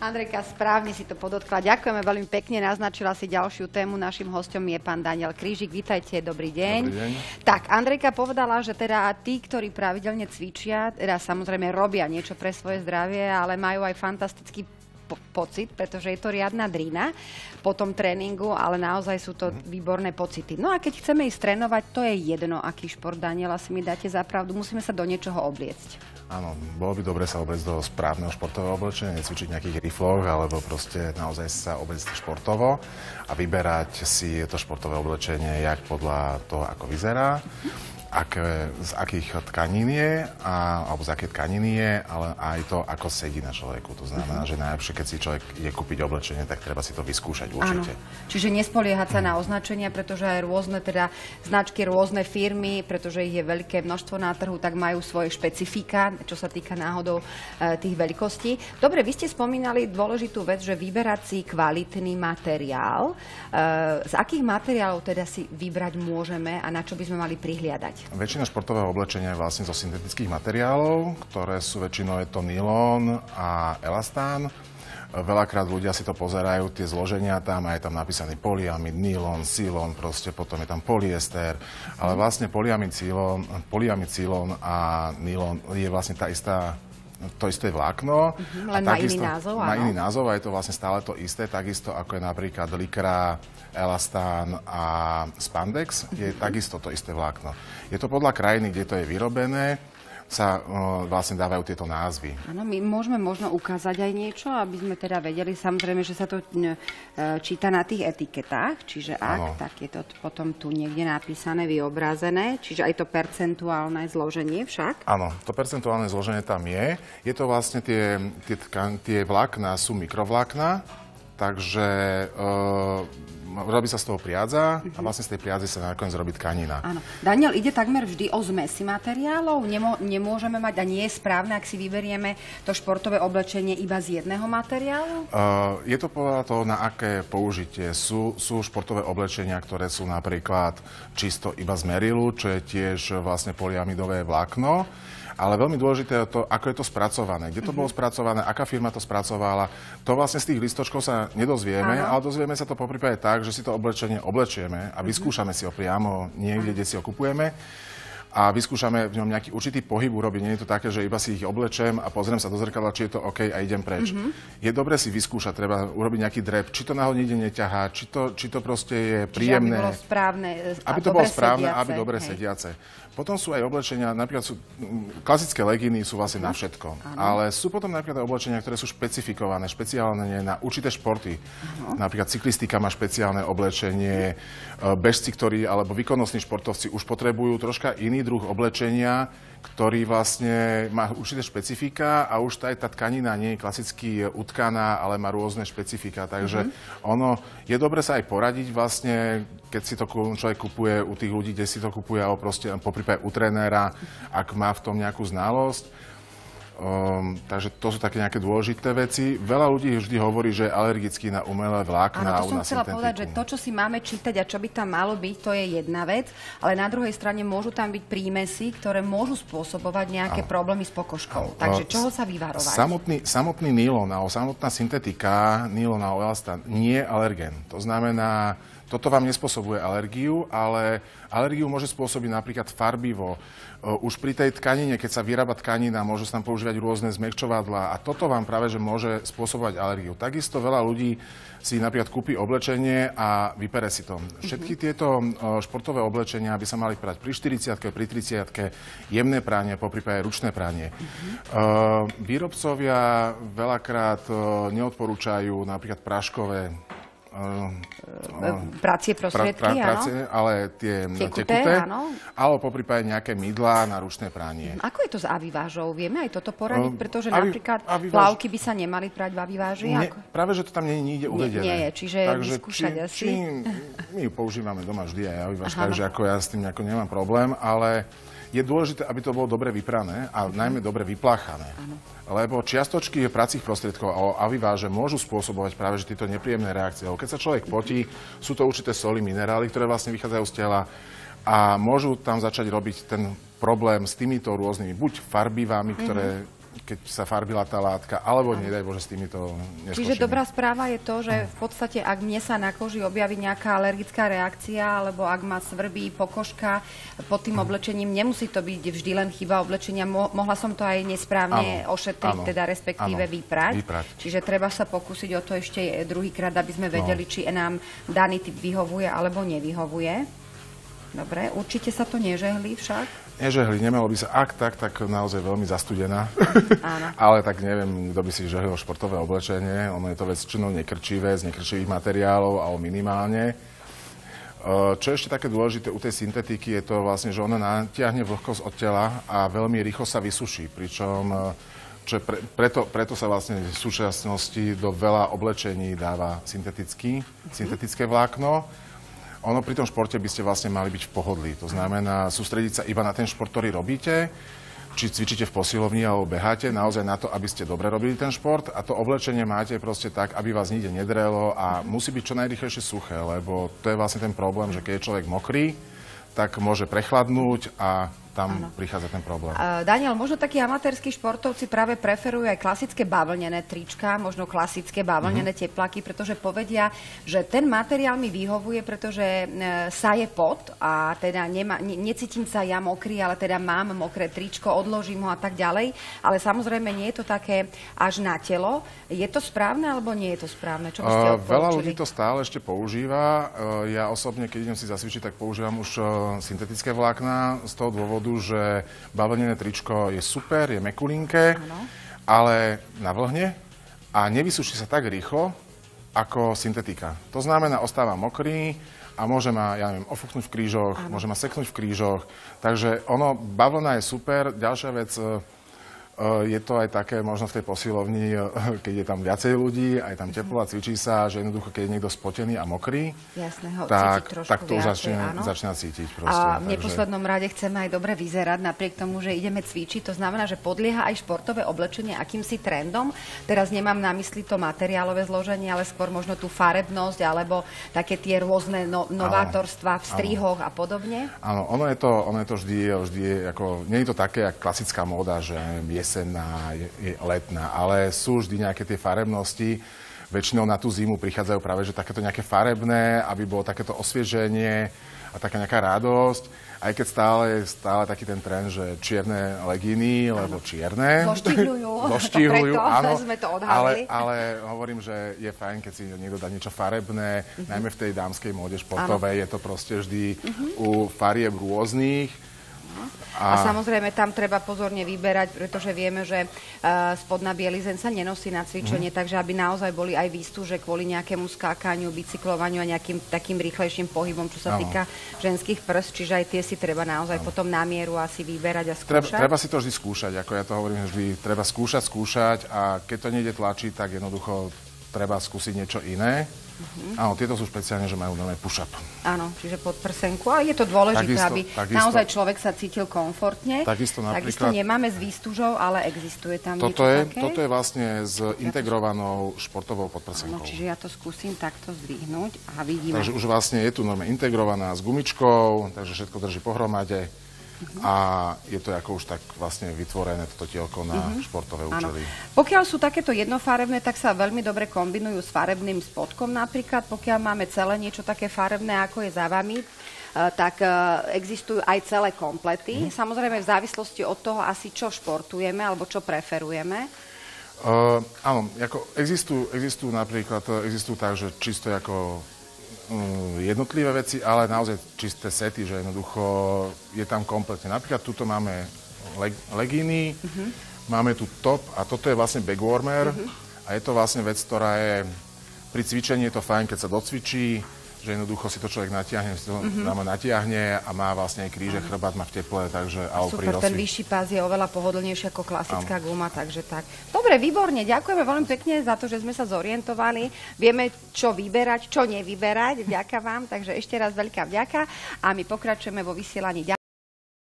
Andrejka, správne si to podotkla. Ďakujeme veľmi pekne, naznačila si ďalšiu tému. Naším hosťom je pán Daniel Krížik. Vítajte, dobrý deň. Dobrý deň. Tak, Andrejka povedala, že teda tí, ktorí pravidelne cvičia, teda samozrejme robia niečo pre svoje zdravie, ale majú aj fantastický pocit, pretože je to riadna drina po tom tréningu, ale naozaj sú to výborné pocity. No a keď chceme ísť trénovať, to je jedno, aký šport, Daniel, asi mi dáte za pravdu, musíme sa do niečoho obliecť. Áno, bolo by dobre sa obliecť do správneho športového oblečenia, necvičiť v nejakých rifloch, alebo proste naozaj sa obliecť športovo a vyberať si to športové oblečenie jak podľa toho, ako vyzerá, z akých tkanín je, alebo z aké tkaniny je, ale aj to, ako sedí na človeku. To znamená, že najlepšie, keď si človek ide kúpiť oblečenie, tak treba si to vyskúšať určite. Áno. Čiže nespoliehať sa na označenia, pretože aj rôzne teda značky, rôzne firmy, pretože ich je veľké množstvo na trhu, tak majú svoje špecifika, čo sa týka náhodou tých veľkostí. Dobre, vy ste spomínali dôležitú vec, že vyberať si kvalitný materiál. Z akých materiálov teda si vybrať môžeme a na čo by sme mali prihliadať? Väčšina športového oblečenia je vlastne zo syntetických materiálov, ktoré sú väčšinou je to nylon a elastán. Veľakrát ľudia si to pozerajú, tie zloženia tam, aj tam napísaný polyamid, nylon, silon, proste potom je tam polyester, ale vlastne polyamid, silon a nylon je vlastne to isté vlákno. Len má iný názov, áno. Má iný názov a je to vlastne stále to isté, takisto ako je napríklad likra, elastán a spandex, je takisto to isté vlákno. Je to podľa krajiny, kde to je vyrobené, sa vlastne dávajú tieto názvy. Áno, my môžeme možno ukázať aj niečo, aby sme teda vedeli, samozrejme, že sa to číta na tých etiketách, čiže tak je to potom tu niekde napísané, vyobrazené, čiže aj to percentuálne zloženie však? Áno, to percentuálne zloženie tam je. Je to vlastne tie vlákna sú mikrovlákna, takže robí sa z toho priadza a vlastne z tej priadze sa nakoniec robí tkanina. Áno. Daniel, ide takmer vždy o zmesi materiálov? Nemôžeme mať, a nie je správne, ak si vyberieme to športové oblečenie iba z jedného materiálu? Je to podľa toho, na aké použitie. Sú športové oblečenia, ktoré sú napríklad čisto iba z merilu, čo je tiež vlastne polyamidové vlákno. Ale veľmi dôležité je to, ako je to spracované, kde to bolo spracované, aká firma to spracovala. To vlastne z tých listočkov sa nedozvieme, ale dozvieme sa to poprípade tak, že si to oblečenie oblečieme a vyskúšame si ho priamo niekde, kde si ho kupujeme. A vyskúšame v ňom nejaký určitý pohyb urobiť. Nie je to také, že iba si ich oblečem a pozriem sa do zrkadla, či je to OK a idem preč. Je dobre si vyskúšať, treba urobiť nejaký drep, či to náhodou nikde neťahá, či to proste je príjemné. Čiže aby bolo správne a aby to bolo správne, aby dobre sediace. Potom sú aj oblečenia, napríklad klasické legíny sú vlastne na všetko. Ale sú potom napríklad oblečenia, ktoré sú špecifikované, špeciálne na určité športy. Napríklad cyklistika má špeciálne oblečenie, bežci, alebo výkonnostní športovci už potrebujú troška iný druh oblečenia, ktorý vlastne má určité špecifika a už tá tkanina nie je klasicky utkaná, ale má rôzne špecifika. Takže je dobre sa aj poradiť vlastne, keď si to človek kupuje u tých ľudí, kde si to kupuje, alebo proste poprípade u trenéra, ak má v tom nejakú znalosť. Takže to sú také nejaké dôležité veci. Veľa ľudí vždy hovorí, že je alergický na umelé vlákna. Áno, to som chcela povedať, že to, čo si máme čítať a čo by tam malo byť, to je jedna vec, ale na druhej strane môžu tam byť prímesy, ktoré môžu spôsobovať nejaké problémy s pokožkou. Takže čoho sa vyvarovať? Samotný nylon alebo samotná syntetika, nylon a elastán, nie je alergén. To znamená, toto vám nespôsobuje alergiu, ale alergiu môže spôsobiť napríklad farbivo. Už pri tej tkanine, keď sa vyrába tkanina, môžu sa tam používať rôzne zmäkčovadlá a toto vám práve že môže spôsobovať alergiu. Takisto veľa ľudí si napríklad kúpi oblečenie a vypere si to. Všetky tieto športové oblečenia by sa mali prať pri 40-ke, pri 30-ke, jemné pranie, poprípade ručné pranie. Výrobcovia veľakrát neodporúčajú napríklad práškové pracie prostriedky, ale tie tekuté, alebo poprípade nejaké mydlá na ručné pranie. Ako je to s avivážou? Vieme aj toto poradiť? Pretože napríklad plavky by sa nemali prať v aviváži? Práve, že to tam nie je nikde uvedené. Nie je, čiže vyskúšať asi. My používame doma vždy aj aviváž, takže ja s tým nemám problém, ale je dôležité, aby to bolo dobre vyprané a najmä dobre vypláchané. Lebo čiastočky pracích prostriedkov a aviváže môžu spôsobovať práve že tieto nepríjemné reakcie. Keď sa človek potí, sú to určité soli, minerály, ktoré vlastne vychádzajú z tela a môžu tam začať robiť ten problém s týmito rôznymi buď farbivami, ktoré keď sa farbila tá látka, alebo nedaj Bože s týmito neskočimi. Čiže dobrá správa je to, že v podstate, ak mne sa na koži objaví nejaká alergická reakcia, alebo ak ma svrbí pokožka pod tým oblečením, nemusí to byť vždy len chyba oblečenia. Mohla som to aj nesprávne ošetriť, teda respektíve vyprať. Čiže treba sa pokúsiť o to ešte druhýkrát, aby sme vedeli, či nám daný typ vyhovuje alebo nevyhovuje. Dobre, určite sa to nežehlí však? Nežehlí, nemalo by sa, ak tak naozaj veľmi zastudená. Áno. Ale tak neviem, kto by si žehlil športové oblečenie. Ono je to väčšinou nekrčivé, z nekrčivých materiálov, alebo minimálne. Čo je ešte také dôležité u tej syntetiky, je to vlastne, že ona natiahne vlhkosť od tela a veľmi rýchlo sa vysuší. Pričom preto sa vlastne v súčasnosti do veľa oblečení dáva syntetické vlákno. Ono pri tom športe by ste vlastne mali byť v pohodlí. To znamená sústrediť sa iba na ten šport, ktorý robíte, či cvičíte v posilovni alebo beháte, naozaj na to, aby ste dobre robili ten šport a to oblečenie máte proste tak, aby vás nikde nedrelo a musí byť čo najrýchlejšie suché, lebo to je vlastne ten problém, že keď je človek mokrý, tak môže prechladnúť a tam prichádza ten problém. Daniel, možno takí amatérski športovci práve preferujú aj klasické bavlnené trička, možno klasické bavlnené tepláky, pretože povedia, že ten materiál mi vyhovuje, pretože saje pot a teda necítim sa ja mokrý, ale teda mám mokré tričko, odložím ho a tak ďalej. Ale samozrejme nie je to také až na telo. Je to správne alebo nie je to správne? Čo by ste odporúčili? Veľa ľudí to stále ešte používa. Ja osobne, keď idem si zacvičiť, tak používam už syntetické vlákna z toho dôvodu, že bavlnené tričko je super, je mekulinké, ale navlhne a nevysuší sa tak rýchlo ako syntetika. To znamená, ostáva mokrý a môže ma, ja neviem, ofúknuť v krížoch, môže ma seknúť v krížoch. Takže ono, bavlna je super. Ďalšia vec, je to aj také, možno v tej posilovni, keď je tam viacej ľudí, aj tam teplo a cvičí sa, že jednoducho, keď je niekto spotený a mokrý, tak to už začína cítiť. Proste, a v neposlednom rade chceme aj dobre vyzerať, napriek tomu, že ideme cvičiť. To znamená, že podlieha aj športové oblečenie akýmsi trendom. Teraz nemám na mysli to materiálové zloženie, ale skôr možno tú farebnosť, alebo také tie rôzne novátorstva v strihoch a podobne. Áno, ono je to vždy ako, nie je to také, jak klasická móda, že jesenná, je letná, ale sú vždy nejaké tie farebnosti. Väčšinou na tú zimu prichádzajú práve, že takéto nejaké farebné, aby bolo takéto osvieženie a taká nejaká radosť. Aj keď stále taký ten trend, že čierne legíny, lebo čierne. Doštihľujú, áno. Sme to odhalili. Ale hovorím, že je fajn, keď si niekto dá niečo farebné, najmä v tej dámskej móde športovej. Je to proste vždy u farieb rôznych. A samozrejme tam treba pozorne vyberať, pretože vieme, že spodná bielizeň sa nenosí na cvičenie, takže aby naozaj boli aj výstuže kvôli nejakému skákaniu, bicyklovaniu a nejakým takým rýchlejším pohybom, čo sa týka ženských prst, čiže aj tie si treba naozaj potom na mieru asi vyberať a skúšať. Treba si to vždy skúšať, ako ja to hovorím, vždy treba skúšať a keď to nejde tlačiť, tak jednoducho treba skúsiť niečo iné. Áno, tieto sú špeciálne, že majú normálne push-up. Áno, čiže pod prsenku. A je to dôležité, aby naozaj človek sa cítil komfortne. Takisto nemáme s výstužou, ale existuje tam niečo také. Toto je vlastne s integrovanou športovou podprsenkou. No, čiže ja to skúsim takto zdvihnúť a vidíme. Takže už vlastne je tu normálne integrovaná s gumičkou, takže všetko drží pohromade. A je to ako už tak vlastne vytvorené toto tielko na športové účely. Pokiaľ sú takéto jednofarebné, tak sa veľmi dobre kombinujú s farebným spodkom napríklad. Pokiaľ máme celé niečo také farebné, ako je za vami, tak existujú aj celé komplety. Samozrejme v závislosti od toho asi čo športujeme alebo čo preferujeme. Áno, existujú napríklad, tak, že čisto ako jednotlivé veci, ale naozaj čisté sety, že jednoducho je tam kompletne. Napríklad tuto máme legíny, máme tu top a toto je vlastne backwarmer a je to vlastne vec, ktorá je pri cvičení je to fajn, keď sa docvičí, že jednoducho si to človek natiahne a má vlastne aj kríže, chrbát má v teple, takže super, ten vyšší pás je oveľa pohodlnejší ako klasická guma, takže tak. Dobre, výborne, ďakujeme veľmi pekne za to, že sme sa zorientovali. Vieme, čo vyberať, čo nevyberať. Vďaka vám, takže ešte raz veľká vďaka a my pokračujeme vo vysielaní ďalej.